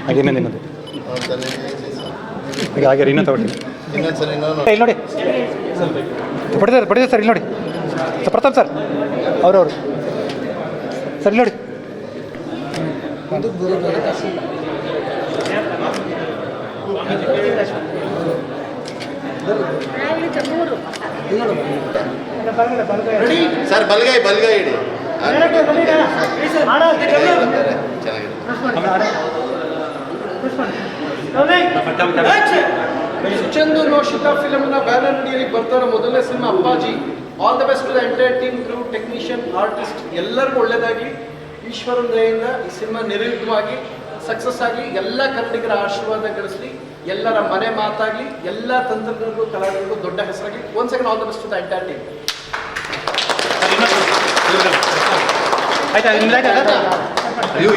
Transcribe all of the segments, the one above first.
ಹಾಗೆ ನಿಮ್ಮದು ಹಾಗೆ ಇನ್ನೂ ತಗೊಳ್ತೀನಿ ಇಲ್ಲಿ ನೋಡಿ ಪಡಿದೆ ಸರ್ ಇಲ್ಲಿ ನೋಡಿ ಸರ್ ಪ್ರತಾಪ್ ಸರ್ ಅವರವರು ಸರ್ ಇಲ್ಲಿ ನೋಡಿ ಸರ್ ಬಲ್ಗೈ ಇಡಿ ಸುಚಂದು ನೋಶಿತಾ ಫಿಲಮ್ನ ಬ್ಯಾನರ್ ಅಡಿಯಲ್ಲಿ ಬರ್ತಾರೋ ಮೊದಲನೇ ಸಿನಿಮಾ Appaji. All the best to the entire team, crew, technician, artist ಎಲ್ಲರಿಗೂ ಒಳ್ಳೆಯದಾಗಲಿ. ಈಶ್ವರನ ದಯೆಯಿಂದ ಈ ಸಿನಿಮಾ ನಿರ್ವಿಘ್ನವಾಗಿ ಸಕ್ಸಸ್ ಆಗಲಿ, ಎಲ್ಲ ಕನ್ನಡಿಗರ ಆಶೀರ್ವಾದ ಗಳಿಸಲಿ, ಎಲ್ಲರ ಮನೆ ಮಾತಾಗಲಿ, ಎಲ್ಲ ತಂತ್ರಜ್ಞರಿಗೂ ಕಲಾವಿದರಿಗೂ ದೊಡ್ಡ ಹೆಸರಾಗಲಿ. One second, all the best to the entire team. ಆಯ್ತಾ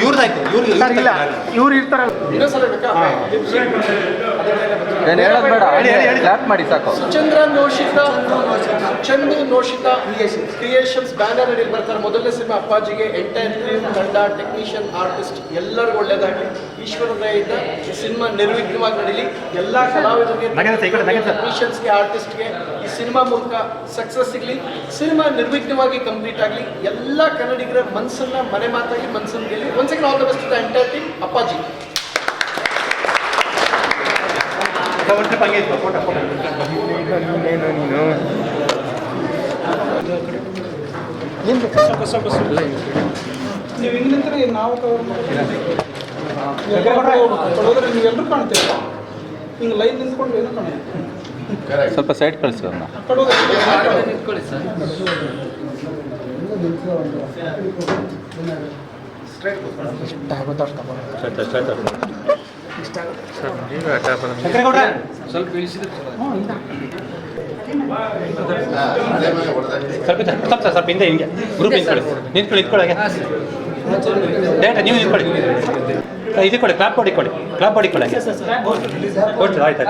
ಇವ್ರದ್ದಾಯ್ತು ಇವ್ರು ಇರ್ತಾರಲ್ಲ ಇನ್ನೊಂದ್ಸಲ ಬೇಕಾ? ಮಾಡಿ ಸಾಕು. ಚಂದು ನೋಶಿತಾ ಕ್ರಿಯೇಷನ್ಸ್ ಬ್ಯಾನರ್ ಅಡಿಯಲ್ಲಿ ಬರ್ತಾರೆ ಮೊದಲನೇ ಸಿನಿಮಾ ಅಪ್ಪಾಜಿಗೆ. ಎಂಟೈರ್ ಟೀಮ್, ತಂಡ, ಟೆಕ್ನಿಷಿಯನ್, ಆರ್ಟಿಸ್ಟ್ ಎಲ್ಲರಿಗೂ ಒಳ್ಳೆಯದಾಗಲಿ. ಈಶ್ವರ ದಯೆಯಿಂದ ಈ ಸಿನಿಮಾ ನಿರ್ವಿಘ್ನವಾಗಿ ನಡೀಲಿ. ಎಲ್ಲ ಕಲಾವಿದರಿಗೆ, ಟೆಕ್ನಿಷಿಯನ್ಸ್ಗೆ, ಆರ್ಟಿಸ್ಟ್ಗೆ ಈ ಸಿನಿಮಾ ಮೂಲಕ ಸಕ್ಸಸ್ ಸಿಗಲಿ. ಸಿನಿಮಾ ನಿರ್ವಿಘ್ನವಾಗಿ ಕಂಪ್ಲೀಟ್ ಆಗಲಿ. ಎಲ್ಲ ಕನ್ನಡಿಗರ ಮನಸ್ಸನ್ನ ಮನೆ ಮಾತಾಗಿ ಮನಸ್ಸನ್ನು ಗೆಲ್ಲಿ. One second, all the best to the entire team Appaji. ನೀವು ಹಿಂಗೆ ನಿಂತರೆ ನಾವು ಕಳೋದ್ರೆ ನೀವೆಲ್ಲರೂ ಕಾಣ್ತೀರ. ಹಿಂಗೆ ಲೈನ್ ನಿಂತ್ಕೊಂಡು ಏನೂ ಕಾಣೋದು. ಸ್ವಲ್ಪ ಸೈಡ್ ಕಳಿಸಿ ಅವ್ರನ್ನ. ಸ್ವಲ್ಪ ಇಳಿಸಿದ್ರೆ ಸ್ವಲ್ಪ ಹಿಂದೆ ಹಿಂಗೆ ಗ್ರೂಪ್ ನಿಂತ್ಕೊಳ್ಳಿ ಡೇಟ ನೀವು ನಿಂತ್ಕೊಳ್ಳಿ. ಇದು ಕೊಡಿ, ಕ್ಲಾಪ್ ಕೊಡಿ ಹಂಗೆ ಕೊಡ್ತೀರ. ಆಯ್ತು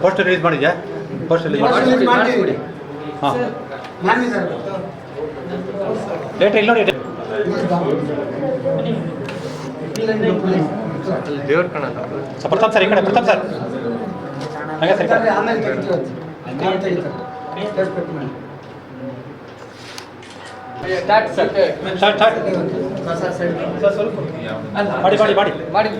ಪೋಸ್ಟರ್ ರಿಲೀಸ್ ಮಾಡಿದ್ಯಾ? ಪೋಸ್ಟರ್ ರಿಲೀಸ್ ಮಾಡಿ. ಹಾಂ ಡೇಟ್ ಇಲ್ಲಿ ನೋಡಿ. ದೇವ್ರ ಕಣ ಪ್ರತಾಪ್ ಸರ್ ಈ ಕಡೆ, ಪ್ರತಾಪ್ ಸರ್ ಹಾಗೆ ಸರ್ ಮಾಡಿ.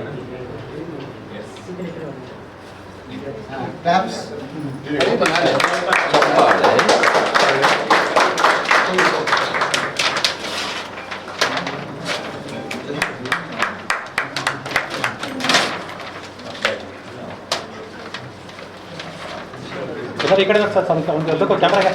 ಸರ್ ಈ ಕಡೆ ಸರ್ ಒಂದು ಕ್ಯಾಮ್ರಾಗೆ